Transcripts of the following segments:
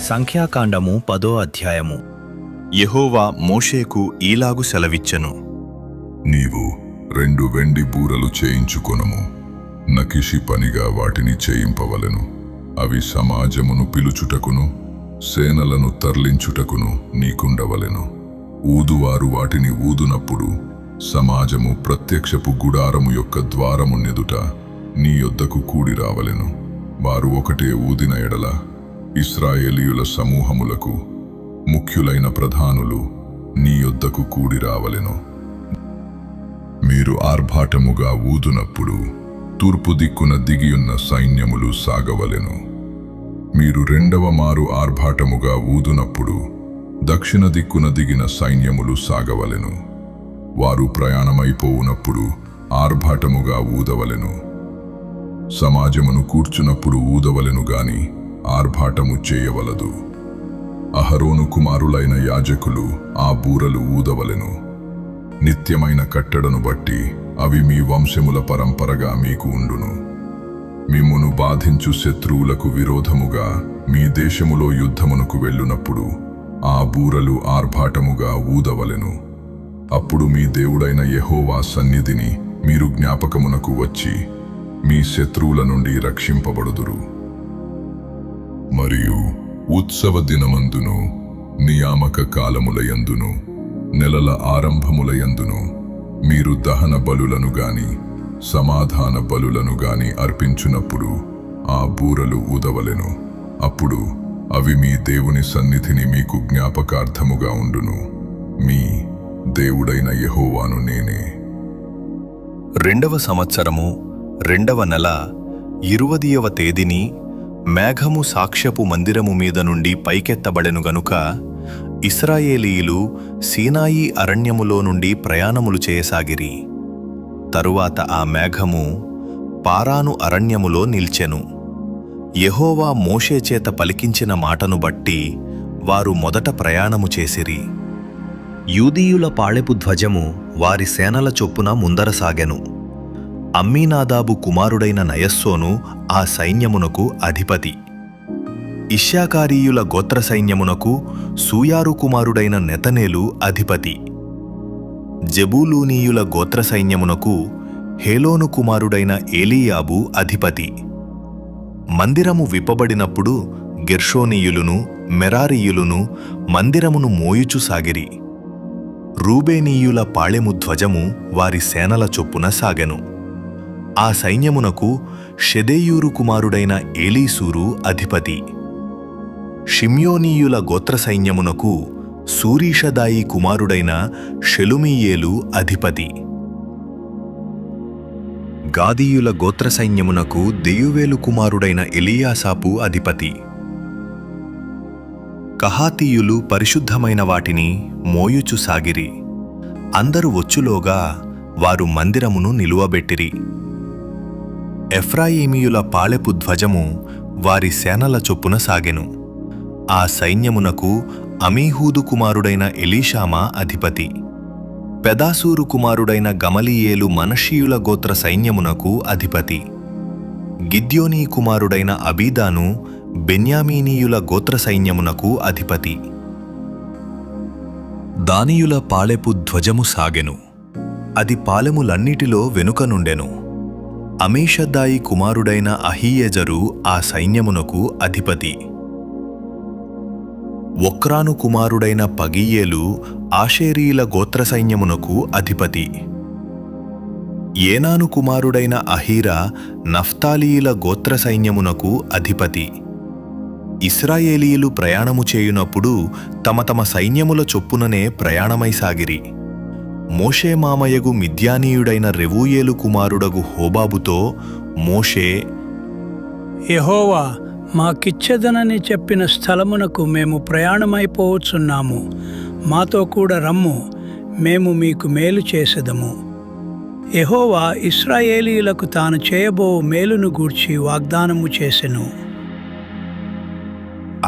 సంఖ్యాకాండము 10వ అధ్యాయము. యెహోవా మోషేకు ఈలాగు సెలవిచ్చెను. నీవు 2 వెండి బూరలు చేయించుకొనుము, నకిషి పనిగా వాటిని చేయింపవలెను. అవి సమాజమును పిలుచుటకును సేనలను తరలించుటకును నీకుండవలెను. ఊదువారు వాటిని ఊదునప్పుడు సమాజము ప్రత్యక్షపు గుడారము యొక్క ద్వారము నెదుట నీ యొద్దకు కూడి రావలెను. వారు ఒకటే ఊదిన ఎడల ఇశ్రాయేలీయుల సమూహములకు ముఖ్యులైన ప్రధానులు నీ యొద్దకు కూడి రావలెను. మీరు ఆర్భాటముగా ఊదునప్పుడు తూర్పు దిక్కున దిగియున్న సైన్యములు సాగవలెను. మీరు 2వ మారు ఆర్భాటముగా ఊదునప్పుడు దక్షిణ దిక్కున దిగిన సైన్యములు సాగవలెను. వారు ప్రయాణమైపోవునప్పుడు ఆర్భాటముగా ఊదవలెను. సమాజమును కూర్చున్నప్పుడు ఊదవలెను గాని ఆర్భాటము చేయవలదు. అహరోను కుమారులైన యాజకులు ఆ బూరలు ఊదవలెను. నిత్యమైన కట్టడను బట్టి అవి మీ వంశముల పరంపరగా మీకు ఉండును. మిమ్మును బాధించు శత్రువులకు విరోధముగా మీ దేశములో యుద్ధమునకు వెళ్ళునప్పుడు ఆ బూరలు ఆర్భాటముగా ఊదవలెను. అప్పుడు మీ దేవుడైన యెహోవా సన్నిధిని మీరు జ్ఞాపకమునకు వచ్చి మీ శత్రువుల నుండి రక్షింపబడుదురు. మరియు ఉత్సవ దినమందును నియామక కాలములయందును నెలల ఆరంభములయందును మీరు దహన బలులను గాని సమాధాన బలులను గాని అర్పించునప్పుడు ఆ బూరలు ఊదవలెను. అప్పుడు అవి మీ దేవుని సన్నిధిని మీకు జ్ఞాపకార్థముగా ఉండును. మీ దేవుడైన యెహోవాను నేనే. 2వ సంవత్సరము 2వ నెల 20వ తేదీని మేఘము సాక్ష్యపు మందిరము మీద నుండి పైకెత్తబడెను గనుక ఇశ్రాయేలీయులు సీనాయి అరణ్యములో నుండి ప్రయాణములు చేయసాగిరి. తరువాత ఆ మేఘము పారాను అరణ్యములో నిల్చెను. యెహోవా మోషే చేత పలికించిన మాటను బట్టి వారు మొదట ప్రయాణము చేసిరి. యూదీయుల పాళెపు ధ్వజము వారి సేనల చొప్పున ముందర సాగెను. అమ్మీనాదాబు కుమారుడైన నయస్సోను ఆ సైన్యమునకు అధిపతి. ఇశ్శాకారీయుల గోత్ర సైన్యమునకు సూయారు కుమారుడైన నెతనేలు అధిపతి. జెబూలూనీయుల గోత్ర సైన్యమునకు హేలోను కుమారుడైన ఏలీయాబు అధిపతి. మందిరము విప్పబడినప్పుడు గెర్షోనీయులును మెరారీయులును మందిరమును మోయుచు సాగిరి. రూబేనీయుల పాళెము ధ్వజము వారి సేనల చొప్పున సాగెను. ఆ సైన్యమునకు షెదేయూరు కుమారుడైన ఏలీసూరు అధిపతి. షిమ్యోనీయుల గోత్ర సైన్యమునకు సూరీషదాయి కుమారుడైన షెలుమీయేలు అధిపతి. గాదీయుల గోత్ర సైన్యమునకు దెయువేలు కుమారుడైన ఎలియాసాపు అధిపతి. కహాతీయులు పరిశుద్ధమైన వాటిని మోయుచు సాగిరి. అందరు వచ్చులోగా వారు మందిరమును నిలువబెట్టిరి. ఎఫ్రాయిమీయుల పాళెపు ధ్వజము వారి సేనల చొప్పున సాగెను. ఆ సైన్యమునకు అమీహూదు కుమారుడైన ఎలీషామా అధిపతి. పెదాసూరు కుమారుడైన గమలీయేలు మనషీయుల గోత్ర సైన్యమునకు అధిపతి. గిద్యోనీ కుమారుడైన అబీదాను బెన్యామీనీయుల గోత్ర సైన్యమునకు అధిపతి. దానియుల పాళెపు ధ్వజము సాగెను. అది పాలెములన్నిటిలో వెనుకనుండెను. అమీషద్దాయి కుమారుడైన అహీయెజరు ఆ సైన్యమునకు అధిపతి. ఒక్రాను కుమారుడైన పగీయేలు ఆషేరీల గోత్ర సైన్యమునకు అధిపతి. ఏనాను కుమారుడైన అహీరా నఫ్తాలీయుల గోత్ర సైన్యమునకు అధిపతి. ఇశ్రాయేలీయులు ప్రయాణము చేయునప్పుడు తమ తమ సైన్యముల చొప్పుననే ప్రయాణమై సాగిరి. మోషే మామయగు మిద్యానీయుడైన రెవూయేలు కుమారుడగు హోబాబుతో మోషే, యెహోవా మాకిచ్చెదనని చెప్పిన స్థలమునకు మేము ప్రయాణమైపోవచ్చున్నాము. మాతో కూడా రమ్ము, మేము మీకు మేలు చేసెదము. యెహోవా ఇశ్రాయేలీయులకు తాను చేయబో మేలును గూర్చి వాగ్దానము చేసెను.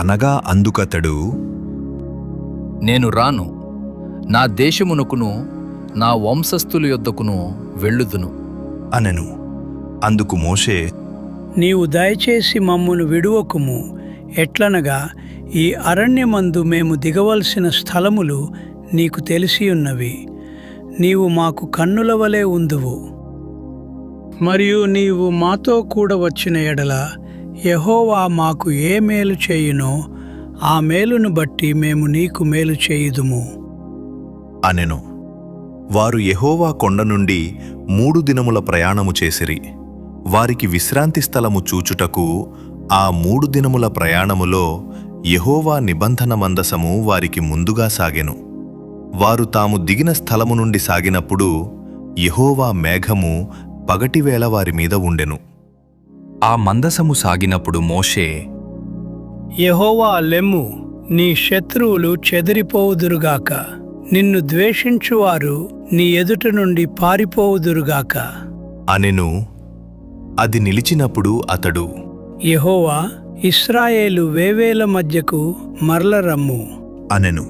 అనగా అందుకతడు, నేను రాను, నా దేశమునకును నా వంశస్థుల యొద్దకును వెళ్ళుదును అనెను. అందుకు మోషే, నీవు దయచేసి మమ్మును విడువకుము. ఎట్లనగా ఈ అరణ్యమందు మేము దిగవలసిన స్థలములు నీకు తెలిసి ఉన్నవి. నీవు మాకు కన్నుల వలె ఉందువు. మరియు నీవు మాతో కూడా వచ్చిన ఎడల యెహోవా మాకు ఏ మేలు చేయునో ఆ మేలును బట్టి మేము నీకు మేలు చేయుదుము అనెను. వారు యెహోవా కొండ నుండి 3 దినముల ప్రయాణము చేసిరి. వారికి విశ్రాంతి స్థలము చూచుటకు ఆ 3 దినముల ప్రయాణములో యెహోవా నిబంధన మందసము వారికి ముందుగా సాగెను. వారు తాము దిగిన స్థలము నుండి సాగినప్పుడు యెహోవా మేఘము పగటివేళ వారి మీద ఉండెను. ఆ మందసము సాగినప్పుడు మోషే, యెహోవా లెమ్ము, నీ శత్రువులు చెదిరిపోవుదురుగాక, నిన్ను ద్వేషించువారు నీ ఎదుట నుండి పారిపోవుదురుగాక అనెను. అది నిలిచినప్పుడు అతడు, యెహోవా, ఇశ్రాయేలు వేవేల మధ్యకు మరల రమ్ము అనెను.